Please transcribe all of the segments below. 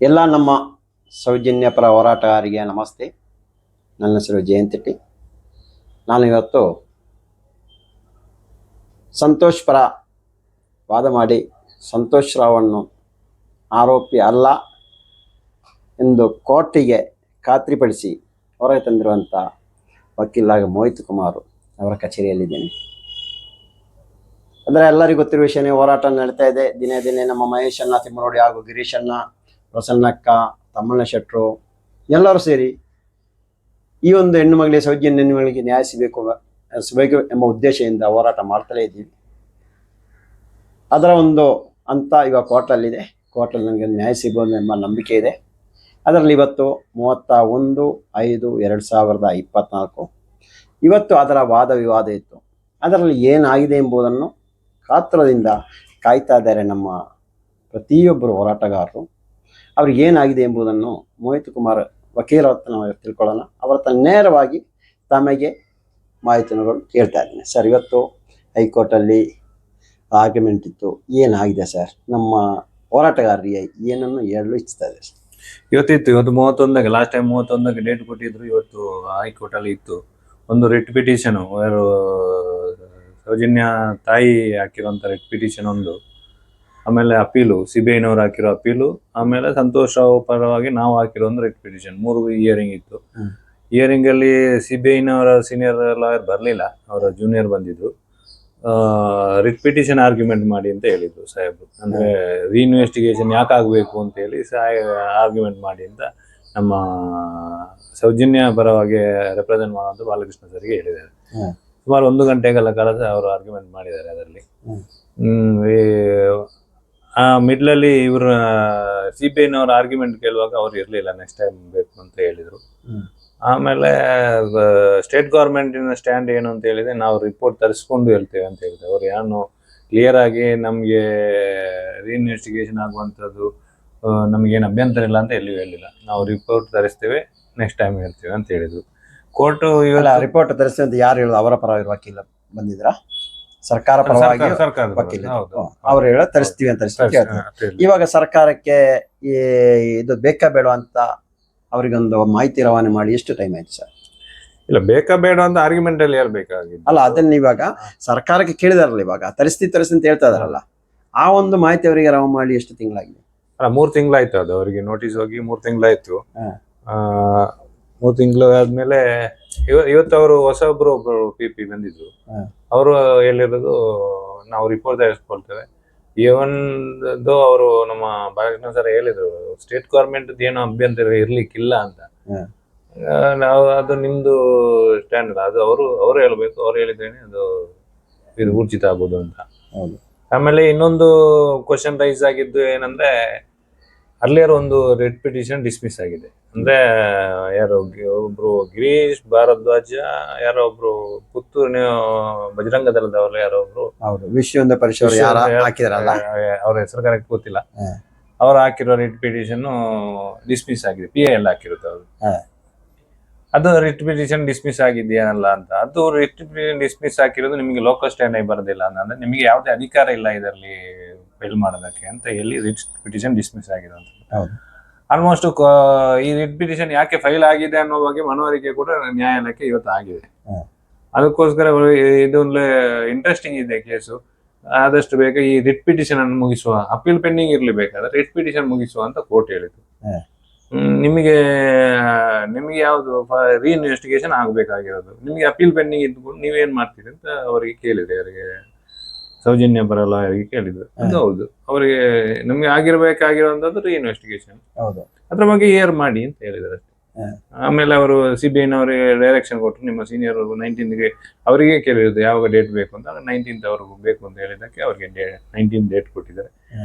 ಎಲ್ಲ ನಮ್ಮ ಸೌಜನ್ಯ ಪರ ಹೋರಾಟಗಾರರಿಗೆ ನಮಸ್ತೆ. ನನ್ನ ಹೆಸರು ಜಯಂತಿಟ್ಟಿ. ನಾನು ಇವತ್ತು ಸಂತೋಷ್ ಪರ ವಾದ ಮಾಡಿ ಸಂತೋಷ್ ರಾವನ್ನು ಆರೋಪಿ ಅಲ್ಲ ಎಂದು ಕೋರ್ಟಿಗೆ ಖಾತ್ರಿಪಡಿಸಿ ಹೊರಗೆ ತಂದಿರುವಂಥ ವಕೀಲರಾದ ಮೋಹಿತ್ ಕುಮಾರ್ ಅವರ ಕಚೇರಿಯಲ್ಲಿದ್ದೇನೆ. ಅಂದರೆ ಎಲ್ಲರಿಗೂ ಗೊತ್ತಿರುವ ವಿಷಯನೇ, ಹೋರಾಟ ನಡೀತಾ ಇದೆ. ದಿನೇ ದಿನೇ ನಮ್ಮ ಮಹೇಶ್ ಅಣ್ಣ, ತಿಮ್ಮರೋಡಿ ಹಾಗೂ ಗಿರೀಶ್ ಅಣ್ಣ, ಪ್ರಸನ್ನಕ್ಕ, ತಮ್ಮಣ್ಣ ಶೆಟ್ಟರು ಎಲ್ಲರೂ ಸೇರಿ ಈ ಒಂದು ಹೆಣ್ಣು ಮಗಳಿಗೆ, ಸೌಜನ್ಯ ಹೆಣ್ಣು ಮಗಳಿಗೆ ನ್ಯಾಯ ಸಿಗಬೇಕು ಎಂಬ ಉದ್ದೇಶದಿಂದ ಹೋರಾಟ ಮಾಡ್ತಲೇ ಇದ್ದೀವಿ. ಅದರ ಒಂದು ಹಂತ ಇವಾಗ ಕೋರ್ಟಲ್ಲಿದೆ. ಕೋರ್ಟಲ್ಲಿ ನನಗೆ ನ್ಯಾಯ ಸಿಗ್ಬೋದು ಎಂಬ ನಂಬಿಕೆ ಇದೆ. ಅದರಲ್ಲಿ ಇವತ್ತು 31/5/2024 ಇವತ್ತು ಅದರ ವಾದ ವಿವಾದ ಇತ್ತು. ಅದರಲ್ಲಿ ಏನಾಗಿದೆ ಎಂಬುದನ್ನು ಕಾತುರದಿಂದ ಕಾಯ್ತಾ ಇದ್ದಾರೆ ನಮ್ಮ ಪ್ರತಿಯೊಬ್ಬರು ಹೋರಾಟಗಾರರು. ಅವ್ರಿಗೆ ಏನಾಗಿದೆ ಎಂಬುದನ್ನು ಮೋಹಿತ್ ಕುಮಾರ್ ವಕೀಲರ ಹತ್ರ ನಾವು ತಿಳ್ಕೊಳ್ಳೋಣ. ಅವರ ಹತ್ರ ನೇರವಾಗಿ ತಮಗೆ ಮಾಹಿತಿಗಳು ಕೇಳ್ತಾ ಇದ್ದೇನೆ. ಸರ್, ಇವತ್ತು ಹೈಕೋರ್ಟಲ್ಲಿ ಆರ್ಗ್ಯುಮೆಂಟ್ ಇತ್ತು. ಏನಾಗಿದೆ ಸರ್? ನಮ್ಮ ಹೋರಾಟಗಾರರಿಗೆ ಏನನ್ನು ಹೇಳಲು ಇಚ್ಛಿಸ್ತಾ ಇದೆ? ಇವತ್ತು 31ಕ್ಕೆ, ಲಾಸ್ಟ್ ಟೈಮ್ 31ಕ್ಕೆ ಡೇಟ್ ಕೊಟ್ಟಿದ್ರು. ಇವತ್ತು ಹೈಕೋರ್ಟಲ್ಲಿ ಇತ್ತು ಒಂದು ರಿಟ್ ಪಿಟಿಷನ್. ಸೌಜನ್ಯ ತಾಯಿ ಹಾಕಿರೋಂಥ ರಿಟ್ ಪಿಟಿಷನ್ ಒಂದು, ಆಮೇಲೆ ಅಪೀಲು, ಸಿಬಿಐನವ್ರು ಹಾಕಿರೋ ಅಪೀಲು, ಆಮೇಲೆ ಸಂತೋಷ್ ರಾವ್ ಪರವಾಗಿ ನಾವು ಹಾಕಿರೋ ಒಂದು ರಿಟ್ ಪಿಟಿಷನ್. 3 ಹಿಯರಿಂಗ್ ಇತ್ತು. ಹಿಯರಿಂಗಲ್ಲಿ ಸಿಬಿಐನವರ ಸೀನಿಯರ್ ಲಾಯರ್ ಬರಲಿಲ್ಲ, ಅವರ ಜೂನಿಯರ್ ಬಂದಿದ್ರು. ರಿಟ್ ಪಿಟಿಷನ್ ಆರ್ಗ್ಯುಮೆಂಟ್ ಮಾಡಿ ಅಂತ ಹೇಳಿದ್ರು ಸಾಹೇಬ್ರು. ಅಂದರೆ ರೀಇನ್ವೆಸ್ಟಿಗೇಷನ್ ಯಾಕೆ ಆಗಬೇಕು ಅಂತ ಹೇಳಿ ಆರ್ಗ್ಯುಮೆಂಟ್ ಮಾಡಿ ಅಂತ ನಮ್ಮ ಸೌಜನ್ಯ ಪರವಾಗಿ ರೆಪ್ರೆಸೆಂಟ್ ಮಾಡುವಂಥ ಬಾಲಕೃಷ್ಣ ಸರ್ಗೆ ಹೇಳಿದ್ದಾರೆ. ಸುಮಾರು 1 ಗಂಟೆಗಳ ಕಾಲ ಅವರು ಆರ್ಗ್ಯುಮೆಂಟ್ ಮಾಡಿದ್ದಾರೆ. ಅದರಲ್ಲಿ ಆ ಮಿಡ್ಲಲ್ಲಿ ಇವರು ಸಿಬಿಐನವ್ರ ಆರ್ಗ್ಯುಮೆಂಟ್ ಕೇಳುವಾಗ ಅವ್ರು ಇರಲಿಲ್ಲ, ನೆಕ್ಸ್ಟ್ ಟೈಮ್ ಬೇಕು ಅಂತ ಹೇಳಿದರು. ಆಮೇಲೆ ಸ್ಟೇಟ್ ಗೌರ್ಮೆಂಟಿನ ಸ್ಟ್ಯಾಂಡ್ ಏನು ಅಂತ ಹೇಳಿದೆ, ನಾವು ರಿಪೋರ್ಟ್ ತರಿಸ್ಕೊಂಡು ಹೇಳ್ತೇವೆ ಅಂತ ಹೇಳಿದೆ. ಅವ್ರು ಏನು ಕ್ಲಿಯರ್ ಆಗಿ ನಮಗೆ ರೀಇನ್ವೆಸ್ಟಿಗೇಷನ್ ಆಗುವಂಥದ್ದು ನಮಗೇನು ಅಭ್ಯಂತರ ಇಲ್ಲ ಅಂತ ಎಲ್ಲಿಯೂ ಹೇಳಿಲ್ಲ. ನಾವು ರಿಪೋರ್ಟ್ ತರಿಸ್ತೇವೆ, ನೆಕ್ಸ್ಟ್ ಟೈಮ್ ಹೇಳ್ತೇವೆ ಅಂತ ಹೇಳಿದ್ರು. ಕೋರ್ಟು ಇವೆಲ್ಲ ರಿಪೋರ್ಟ್ ತರಿಸ್ತೇವೆ ಅಂತ ಯಾರು ಹೇಳೋದು? ಅವರ ಪರವಾಗಿ ವಕೀಲ ಬಂದಿದ್ರ? ಸರ್ಕಾರ ಪರವಾಗಿ ವಕೀಲ ಅವ್ರು ಹೇಳ ತರಿಸ್ತೀವಿ ಅಂತ ಇವಾಗ ಸರ್ಕಾರಕ್ಕೆ ಇದು ಬೇಕಾ ಬೇಡ ಅಂತ ಅವರಿಗೊಂದು ಮಾಹಿತಿ ರವಾನೆ ಮಾಡಿ ಎಷ್ಟು ಟೈಮ್ ಆಯ್ತು ಸರ್? ಇಲ್ಲ, ಬೇಕಾ ಬೇಡ ಅಂತ ಆರ್ಗ್ಯುಮೆಂಟ್ ಅಲ್ಲಿ ಹೇಳ್ಬೇಕಾಗಿತ್ತು. ಅಲ್ಲ, ಅದನ್ನ ಇವಾಗ ಸರ್ಕಾರಕ್ಕೆ ಕೇಳಿದಾರಲ್ಲ, ಇವಾಗ ತರಿಸ್ತಿ ಅಂತ ಹೇಳ್ತಾ ಇದಾರಲ್ಲ, ಆ ಒಂದು ಮಾಹಿತಿ ಅವರಿಗೆ ರವಾನೆ ಮಾಡಿ ಎಷ್ಟು ತಿಂಗಳಾಗಿದೆ? ಅಲ್ಲ, 3 ತಿಂಗಳಾಯ್ತು. ಅದು ಅವರಿಗೆ ನೋಟಿಸ್ ಹೋಗಿ 3 ತಿಂಗಳಾಯ್ತು. 3 ತಿಂಗಳು ಆದ್ಮೇಲೆ ಇವತ್ತು ಅವರು ಒಬ್ಬರು ಪಿ ಬಂದಿದ್ರು. ಅವರು ಹೇಳಿರೋದು, ನಾವು ರಿಪೋರ್ಟ್ ತರಿಸ್ಕೊಳ್ತೇವೆ. ಇವನ್ ಅವರು ನಮ್ಮ ಬಾಲಕೃಷ್ಣ ಸರ್ ಹೇಳಿದ್ರು, ಸ್ಟೇಟ್ ಗೌರ್ಮೆಂಟ್ ಏನೋ ಅಭ್ಯಂತರ ಇರ್ಲಿಕ್ಕಿಲ್ಲ ಅಂತ. ನಾವು ಅದು ನಿಮ್ದು ಸ್ಟ್ಯಾಂಡ್ ಅಲ್ಲ, ಅದು ಅವರು ಹೇಳ್ಬೇಕು. ಅವ್ರು ಹೇಳಿದ್ರೇನೆ ಅದು ಇದು ಊರ್ಜಿತ ಆಗ್ಬೋದು ಅಂತ. ಆಮೇಲೆ ಇನ್ನೊಂದು ಕ್ವಶನ್ ರೈಸ್ ಆಗಿದ್ದು ಏನಂದ್ರೆ, ಅರ್ಲಿಯರ್ ಒಂದು ರಿಟ್ ಪಿಟಿಷನ್ ಡಿಸ್ಮಿಸ್ ಆಗಿದೆ. ಅಂದ್ರೆ ಯಾರೋ ಒಬ್ರು ಗಿರೀಶ್ ಭಾರದ್ವಾಜ, ಯಾರೋ ಒಬ್ರು ಪುತ್ತೂರಿನ ಬಜರಂಗ ದಳದವರು, ಯಾರೋ ಒಬ್ರು ವಿಶ್ವ ಪರಿಷತ್ ಅವ್ರ ಹೆಸರು ಕರೆಕ್ಟ್ ಗೊತ್ತಿಲ್ಲ, ಅವ್ರು ಹಾಕಿರೋ ರಿಟ್ ಪಿಟಿಷನ್ ಡಿಸ್ಮಿಸ್ ಆಗಿದೆ. PIL ಹಾಕಿರುತ್ತೆ ಅವರು. ಅದು ರಿಟ್ ಪಿಟಿಷನ್ ಡಿಸ್ಮಿಸ್ ಆಗಿದೆಯಲ್ಲ ಅಂತ. ಅದು ರಿಟ್ ಪಿಟಿಷನ್ ಡಿಸ್ಮಿಸ್ ಹಾಕಿರೋದು ನಿಮಗೆ ಲೋಕಲ್ ಸ್ಟ್ಯಾಂಡ್ ಆಗಿ ಬರೋದಿಲ್ಲ ಅಂದ್ರೆ ನಿಮಗೆ ಯಾವುದೇ ಅಧಿಕಾರ ಇಲ್ಲ ಇದರಲ್ಲಿ ಫೈಲ್ ಮಾಡೋದಕ್ಕೆ ಅಂತ ಹೇಳಿ ರಿಟ್ ಪಿಟಿಷನ್ ಡಿಸ್ಮಿಸ್ ಆಗಿದೆ ಅಂತ. ಆಲ್ಮೋಸ್ಟ್ ಈ ರಿಟ್ ಪಿಟಿಷನ್ ಯಾಕೆ ಫೈಲ್ ಆಗಿದೆ ಅನ್ನೋ ಬಗ್ಗೆ ಮನವರಿಕೆ ಕೂಡ ನ್ಯಾಯಾಲಯಕ್ಕೆ ಇವತ್ತು ಆಗಿದೆ. ಅದಕ್ಕೋಸ್ಕರ ಇದೊಂದು ಇಂಟ್ರೆಸ್ಟಿಂಗ್ ಇದೆ ಕೇಸು. ಆದಷ್ಟು ಬೇಗ ಈ ರಿಟ್ ಪಿಟಿಷನ್ ಅನ್ನು ಮುಗಿಸುವ, ಅಪೀಲ್ ಪೆಂಡಿಂಗ್ ಇರ್ಲಿ, ಬೇಕಾದ್ರೆ ರಿಟ್ ಪಿಟಿಷನ್ ಮುಗಿಸುವ ಅಂತ ಕೋರ್ಟ್ ಹೇಳಿತು. ನಿಮಗೆ ಯಾವ್ದು ರೀಇನ್ವೆಸ್ಟಿಗೇಷನ್ ಆಗ್ಬೇಕಾಗಿರೋದು, ನಿಮಗೆ ಅಪೀಲ್ ಪೆಂಡಿಂಗ್ ಇದ್ಕೊಂಡು ನೀವೇನ್ ಮಾಡ್ತೀರಿ ಅಂತ ಅವರಿಗೆ ಕೇಳಿದೆ. ಅವರಿಗೆ ಸೌಜನ್ಯ ಪರ ಲಾಯರ್ಗೆ ಕೇಳಿದ್ರು. ಅದು ಹೌದು, ಅವರಿಗೆ ನಮ್ಗೆ ಆಗಿರ್ಬೇಕಾಗಿರುವಂತದ್ದು ರೀಇನ್ವೆಸ್ಟಿಗೇಷನ್, ಅದ್ರ ಬಗ್ಗೆ ಏರ್ ಮಾಡಿ ಅಂತ ಹೇಳಿದ್ದಾರೆ. ಆಮೇಲೆ ಅವರು ಸಿಬಿಐನವರಿಗೆ ಡೈರೆಕ್ಷನ್ ಕೊಟ್ಟರು, ನಿಮ್ಮ ಸೀನಿಯರ್ 19ಗೆ ಅವರಿಗೆ ಕೇಳಿರೋದು ಯಾವಾಗ ಡೇಟ್ ಬೇಕು ಅಂತ. 19th ಅವ್ರಿಗೂ ಬೇಕು ಅಂತ ಹೇಳಿದಕ್ಕೆ ಅವ್ರಿಗೆ 19th ಡೇಟ್ ಕೊಟ್ಟಿದ್ದಾರೆ.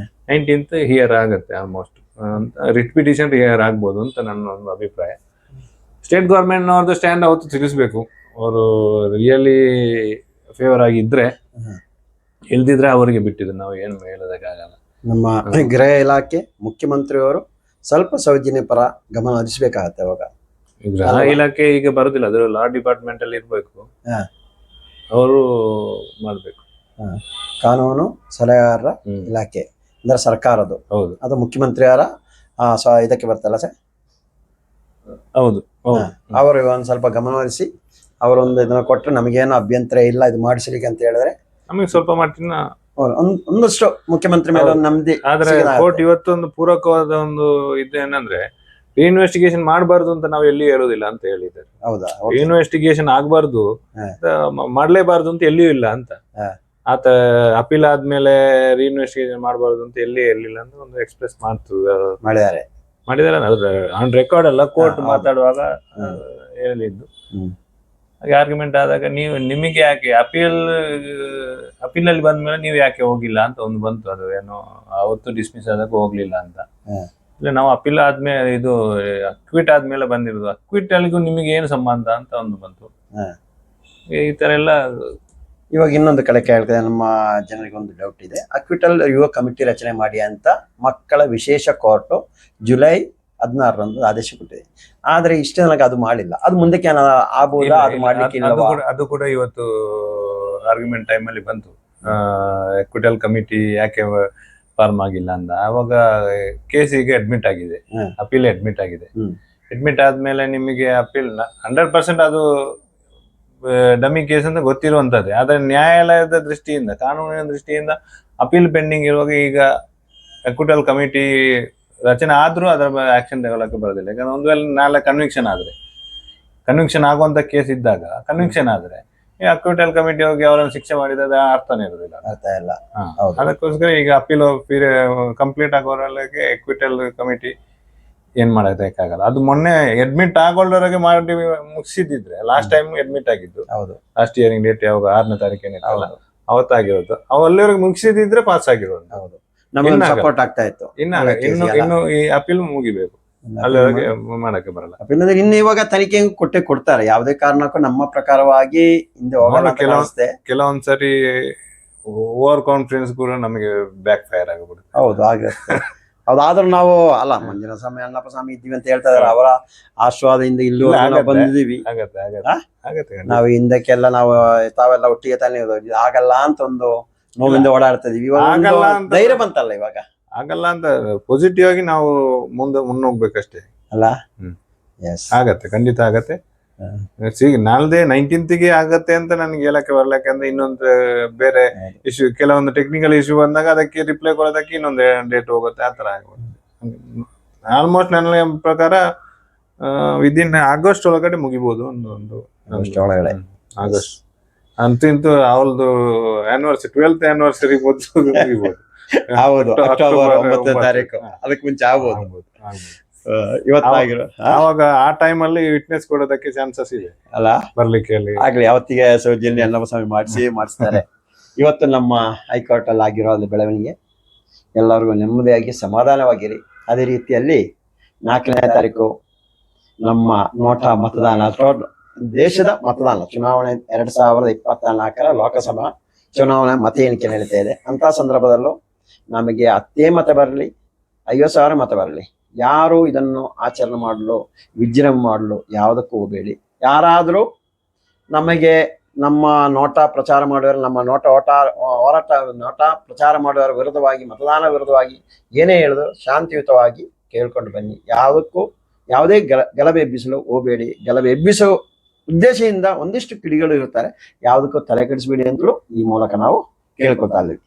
19th ಹಿಯರ್ ಆಗುತ್ತೆ ಆಲ್ಮೋಸ್ಟ್. ರಿಟ್ ಪಿಟಿಷನ್ ಹಿಯರ್ ಆಗ್ಬೋದು ಅಂತ ನನ್ನ ಒಂದು ಅಭಿಪ್ರಾಯ. ಸ್ಟೇಟ್ ಗೌರ್ಮೆಂಟ್ನವ್ರದ್ದು ಸ್ಟ್ಯಾಂಡ್ ಅವತ್ತು ತಿಳಿಸ್ಬೇಕು. ಅವರು ರಿಯಲಿ ಫೇವರ್ ಆಗಿದ್ರೆ, ಇಲ್ದಿದ್ರೆ ಅವರಿಗೆ ಬಿಟ್ಟಿದ್ರು, ನಾವು ಏನು ಹೇಳೋದಕ್ಕಾಗಲ್ಲ. ನಮ್ಮ ಗೃಹ ಇಲಾಖೆ, ಮುಖ್ಯಮಂತ್ರಿಯವರು ಸ್ವಲ್ಪ ಸೌಜನ್ಯ ಪರ ಗಮನ ಹರಿಸಬೇಕಾಗತ್ತೆ. ಅವಾಗ ಗೃಹ ಇಲಾಖೆ ಈಗ ಬರುದಿಲ್ಲ, ಅದು ಲಾ ಡಿಪಾರ್ಟ್ಮೆಂಟ್ ಅಲ್ಲಿ ಇರ್ಬೇಕು, ಅವರು ಮಾಡ್ಬೇಕು. ಕಾನೂನು ಸಲಹೆಗಾರರ ಇಲಾಖೆ ಅಂದ್ರೆ ಸರ್ಕಾರದ್ದು, ಹೌದು, ಅದು ಮುಖ್ಯಮಂತ್ರಿಯವರ ಇದಕ್ಕೆ ಬರ್ತಲ್ಲ ಸರ್, ಹೌದು ಹೌದು. ಅವರು ಒಂದು ಸ್ವಲ್ಪ ಗಮನಹರಿಸಿ ಅವರೊಂದು ಇದನ್ನ ಕೊಟ್ಟರೆ ನಮಗೇನು ಅಭ್ಯಂತರ ಇಲ್ಲ ಇದು ಮಾಡಿಸ್ಲಿಕ್ಕೆ ಅಂತ ಹೇಳಿದ್ರೆ ನಮಗೆ ಸ್ವಲ್ಪ ಮಟ್ಟಿನ ಒಂದಷ್ಟು ಮುಖ್ಯಮಂತ್ರಿ ಮೇಲೆ ಒಂದು ನೆಮ್ಮದಿ. ಆದ್ರೆ ಕೋರ್ಟ್ ಇವತ್ತೊಂದು ಪೂರಕವಾದ ಒಂದು ಇದೇನಂದ್ರೆ ಇನ್ವೆಸ್ಟಿಗೇಷನ್ ಮಾಡಬಾರ್ದು ಅಂತ ನಾವು ಎಲ್ಲಿ ಹೇಳೋದಿಲ್ಲ ಅಂತ ಹೇಳಿದ್ದಾರೆ. ಹೌದಾ? ಇನ್ವೆಸ್ಟಿಗೇಷನ್ ಆಗ್ಬಾರ್ದು, ಮಾಡ್ಲೇಬಾರ್ದು ಅಂತ ಎಲ್ಲಿಯೂ ಇಲ್ಲ ಅಂತ. ಆತ ಅಪೀಲ್ ಆದ್ಮೇಲೆ ರೀಇನ್ವೆಸ್ಟಿಗೇಷನ್ ಮಾಡಬಾರ್ದು ಅಂತ ಎಲ್ಲಿ ಹೇಳಿಲ್ಲ ಅಂತ ಒಂದು ಎಕ್ಸ್ಪ್ರೆಸ್ ಮಾಡಿದ್ದಾರೆ. ಆನ್ ರೆಕಾರ್ಡ್ ಅಲ್ಲ, ಕೋರ್ಟ್ ಮಾತಾಡುವಾಗ ಹೇಳಿದ್ದು. ಹಾಗೆ ಆರ್ಗ್ಯುಮೆಂಟ್ ಆದಾಗ ನಿಮಗೆ ಯಾಕೆ ಅಪೀಲ್ ಅಲ್ಲಿ ಬಂದ್ಮೇಲೆ ನೀವು ಯಾಕೆ ಹೋಗಿಲ್ಲ ಅಂತ ಒಂದು ಬಂತು. ಅದು ಏನೋ ಅವತ್ತು ಡಿಸ್ಮಿಸ್ ಆದಾಗ ಹೋಗ್ಲಿಲ್ಲ ಅಂತ. ಇಲ್ಲ ನಾವು ಅಪೀಲ್ ಆದ್ಮೇಲೆ ಇದು ಅಕ್ವಿಟ್ ಆದ್ಮೇಲೆ ಬಂದಿರೋದು, ಅಕ್ವಿಟ್ ಅಲ್ಲಿಗೂ ನಿಮಗೆ ಏನು ಸಂಬಂಧ ಅಂತ ಒಂದು ಬಂತು. ಈ ತರ ಎಲ್ಲ. ಇವಾಗ ಇನ್ನೊಂದು ಕಡೆ ಕೇಳ್ತದೆ, ನಮ್ಮ ಜನರಿಗೆ ಒಂದು ಡೌಟ್ ಇದೆ. ಅಕ್ವಿಟಲ್ ಯುವ ಕಮಿಟಿ ರಚನೆ ಮಾಡಿ ಅಂತ ಮಕ್ಕಳ ವಿಶೇಷ ಕೋರ್ಟ್ ಜುಲೈ 16ರಂದು ಆದೇಶ ಕೊಟ್ಟಿದೆ. ಆದ್ರೆ ಇಷ್ಟು ನನಗೆ ಅದು ಮಾಡಿಲ್ಲ. ಅದು ಮುಂದಕ್ಕೆ ಆಗ್ಬೋದಾ? ಅದು ಮಾಡ್ಲಿಕ್ಕೆ ಅದು ಕೂಡ ಇವತ್ತು ಆರ್ಗ್ಯುಮೆಂಟ್ ಟೈಮ್ ಅಲ್ಲಿ ಬಂತು. ಅಕ್ವಿಟಲ್ ಕಮಿಟಿ ಯಾಕೆ ಫಾರ್ಮ್ ಆಗಿಲ್ಲ ಅಂತ. ಅವಾಗ ಕೇಸಿಗೆ ಅಡ್ಮಿಟ್ ಆಗಿದೆ, ಅಪೀಲ್ ಅಡ್ಮಿಟ್ ಆಗಿದೆ. ಅಡ್ಮಿಟ್ ಆದ್ಮೇಲೆ ನಿಮಗೆ ಅಪೀಲ್ 100% ಅದು ಡಮ್ಮಿ ಕೇಸ್ ಅಂತ ಗೊತ್ತಿರುವಂತದ್ದೇ. ಆದ್ರೆ ನ್ಯಾಯಾಲಯದ ದೃಷ್ಟಿಯಿಂದ, ಕಾನೂನಿನ ದೃಷ್ಟಿಯಿಂದ ಅಪೀಲ್ ಪೆಂಡಿಂಗ್ ಇರುವಾಗ ಈಗ ಅಕ್ವಿಟಲ್ ಕಮಿಟಿ ರಚನೆ ಆದ್ರೂ ಅದರ ಆಕ್ಷನ್ ತಗೊಳ್ಳಕ್ಕೆ ಬರೋದಿಲ್ಲ. ಯಾಕಂದ್ರೆ ಒಂದು ವೇಳೆ ನಾಳೆ ಕನ್ವಿಕ್ಷನ್ ಆಗುವಂತ ಕೇಸ್ ಇದ್ದಾಗ ಕನ್ವಿಕ್ಷನ್ ಆದ್ರೆ ಅಕ್ವಿಟಲ್ ಕಮಿಟಿ ಹೋಗಿ ಅವರನ್ನು ಶಿಕ್ಷೆ ಮಾಡಿದ ಅರ್ಥನೇ ಇರೋದಿಲ್ಲ. ಅದಕ್ಕೋಸ್ಕರ ಈಗ ಅಪೀಲ್ ಕಂಪ್ಲೀಟ್ ಆಗೋರಲ್ಲಿಗೆ ಅಕ್ವಿಟಲ್ ಕಮಿಟಿ ಏನ್ ಮಾಡಕ್ಕಾಗಲ್ಲ. ಅದು ಮೊನ್ನೆ ಅಡ್ಮಿಟ್ ಆಗೋಳವರೆಗೆ ಮಾಡಿ ಮುಗಿಸಿದ್ರೆ, ಲಾಸ್ಟ್ ಟೈಮ್ ಅಡ್ಮಿಟ್ ಆಗಿದ್ದು, ಲಾಸ್ಟ್ ಹಿಯರಿಂಗ್ ಡೇಟ್ ಯಾವಾಗ 6ನೇ ತಾರೀಕೇನೆ ಅವತ್ತಾಗಿರೋದು, ಅಲ್ಲಿವರೆಗೆ ಮುಗಿಸಿದ್ರೆ ಪಾಸ್ ಆಗಿರೋದು. ಸಪೋರ್ಟ್ ಆಗ್ತಾ ಇತ್ತು. ಇನ್ನು ಈ ಅಪೀಲ್ ಮುಗಿಬೇಕು, ಅಲ್ಲಿವರೆಗೆ ಮಾಡಕ್ಕೆ ಬರಲ್ಲ. ಅಪೀಲ್ ಅಂದ್ರೆ ಇನ್ನು ಇವಾಗ ತನಿಖೆ ಕೊಡ್ತಾರೆ. ಯಾವುದೇ ಕಾರಣಕ್ಕೂ ನಮ್ಮ ಪ್ರಕಾರವಾಗಿ ಹಿಂದೆ ಹೋಗಲ್ಲ. ಕೆಲವೊಂದ್ಸರಿ ಓವರ್ ಕಾನ್ಫಿಡೆನ್ಸ್ ಕೂಡ ನಮಗೆ ಬ್ಯಾಕ್ ಫೈರ್ ಆಗಬಿಡುತ್ತೆ. ಹೌದು, ಆಗುತ್ತೆ. ಹೌದಾದ್ರೂ ನಾವು ಅಲ್ಲ, ಮಂಜುನಾಥ ಸ್ವಾಮಿ ಅಣ್ಣಪ್ಪ ಸ್ವಾಮಿ ಇದ್ದೀವಿ ಅಂತ ಹೇಳ್ತಾ ಇದಾರೆ. ಅವರ ಆಶ್ವಾದದಿಂದ ಇಲ್ಲಿ ಬಂದಿದ್ದೀವಿ. ನಾವು ಹಿಂದಕ್ಕೆಲ್ಲ ನಾವು ತಾವೆಲ್ಲ ಒಟ್ಟಿಗೆ ತಾನೇ ಆಗಲ್ಲ ಅಂತ ಒಂದು ನೋವಿಂದ ಓಡಾಡ್ತಾ ಇದೀವಿ. ಧೈರ್ಯ ಬಂತಲ್ಲ ಇವಾಗ. ಆಗಲ್ಲ ಅಂತ ಪಾಸಿಟಿವ್ ಆಗಿ ನಾವು ಮುನ್ನೋಗ್ಬೇಕಷ್ಟೇ ಅಲ್ಲ. ಆಗತ್ತೆ, ಖಂಡಿತ ಆಗತ್ತೆ. ನಾಳ್ದೆ 19ಗೆ ಆಗತ್ತೆ ಅಂತ ನನಗೆ ಹೇಳಕ್ಕೆ ಬರ್ಲಕ್ಕೆ ಅಂದ್ರೆ ಇನ್ನೊಂದು ಬೇರೆ ಇಶ್ಯೂ, ಕೆಲವೊಂದು ಟೆಕ್ನಿಕಲ್ ಇಶ್ಯೂ ಬಂದಾಗ ಅದಕ್ಕೆ ರಿಪ್ಲೈ ಕೊಡೋದಕ್ಕೆ ಇನ್ನೊಂದು ಡೇಟ್ ಹೋಗುತ್ತೆ. ಆ ತರ ಆಗುತ್ತೆ. ಆಲ್ಮೋಸ್ಟ್ ನನ್ನ ಪ್ರಕಾರ ವಿದಿನ್ ಆಗಸ್ಟ್ ಒಳಗಡೆ ಮುಗಿಬಹುದು. ಒಳಗಡೆ ಆಗಸ್ಟ್ ಅಂತೂ ಅವಳದು ಆನಿವರ್ಸರಿ 12th ಆನಿವರ್ಸರಿ ಮುಗಿಬಹುದು. ಹೌದು, ಅಕ್ಟೋಬರ್ 9ನೇ ತಾರೀಕು, ಅದಕ್ಕೆ ಮುಂಚೆ ಆಗ್ಬೋದು. ಆವಾಗ ಆ ಟೈಮ್ ಅಲ್ಲಿ ವಿಟ್ನೆಸ್ ಕೊಡೋದಕ್ಕೆ ಚಾನ್ಸಸ್ ಇದೆ ಅಲ್ಲ, ಬರ್ಲಿಕ್ಕೆ. ಆಗ್ಲಿ, ಅವತ್ತಿಗೆ ಸೌಜನ್ಯ ಅಣ್ಣಪ್ಪ ಸ್ವಾಮಿ ಮಾಡಿಸ್ತಾರೆ. ಇವತ್ತು ನಮ್ಮ ಹೈಕೋರ್ಟ್ ಅಲ್ಲಿ ಆಗಿರೋ ಬೆಳವಣಿಗೆ ಎಲ್ಲರಿಗೂ ನೆಮ್ಮದಿಯಾಗಿ ಸಮಾಧಾನವಾಗಿರಿ. ಅದೇ ರೀತಿಯಲ್ಲಿ 4ನೇ ತಾರೀಕು ನಮ್ಮ ನೋಟಾ ಮತದಾನ, ದೇಶದ ಮತದಾನ ಚುನಾವಣೆ 2024ರ ಲೋಕಸಭಾ ಚುನಾವಣೆ ಮತ ಎಣಿಕೆ ನಡೀತಾ ಇದೆ. ಅಂತ ಸಂದರ್ಭದಲ್ಲೂ ನಮಗೆ 10 ಮತ ಬರಲಿ, 50,000 ಮತ ಬರಲಿ, ಯಾರು ಇದನ್ನು ಆಚರಣೆ ಮಾಡಲು, ವಿಜೃಂಭಣೆ ಮಾಡಲು ಯಾವುದಕ್ಕೂ ಹೋಗಬೇಡಿ. ಯಾರಾದರೂ ನಮಗೆ ನಮ್ಮ ನೋಟಾ ಪ್ರಚಾರ ಮಾಡುವವರು, ನಮ್ಮ ನೋಟಾ ಪ್ರಚಾರ ಮಾಡುವವರ ವಿರುದ್ಧವಾಗಿ, ಮತದಾನ ವಿರುದ್ಧವಾಗಿ ಏನೇ ಹೇಳಿದ್ರು ಶಾಂತಿಯುತವಾಗಿ ಕೇಳ್ಕೊಂಡು ಬನ್ನಿ. ಯಾವುದೇ ಗಲಭೆ ಎಬ್ಬಿಸಲು ಹೋಗಬೇಡಿ. ಗಲಭೆ ಎಬ್ಬಿಸೋ ಉದ್ದೇಶದಿಂದ ಒಂದಿಷ್ಟು ಕಿಡಿಗಳು ಇರ್ತಾರೆ, ಯಾವುದಕ್ಕೂ ತಲೆ ಕೆಡಿಸಬೇಡಿ ಅಂತಲೂ ಈ ಮೂಲಕ ನಾವು ಕೇಳ್ಕೊತಾ ಇದ್ದೀವಿ.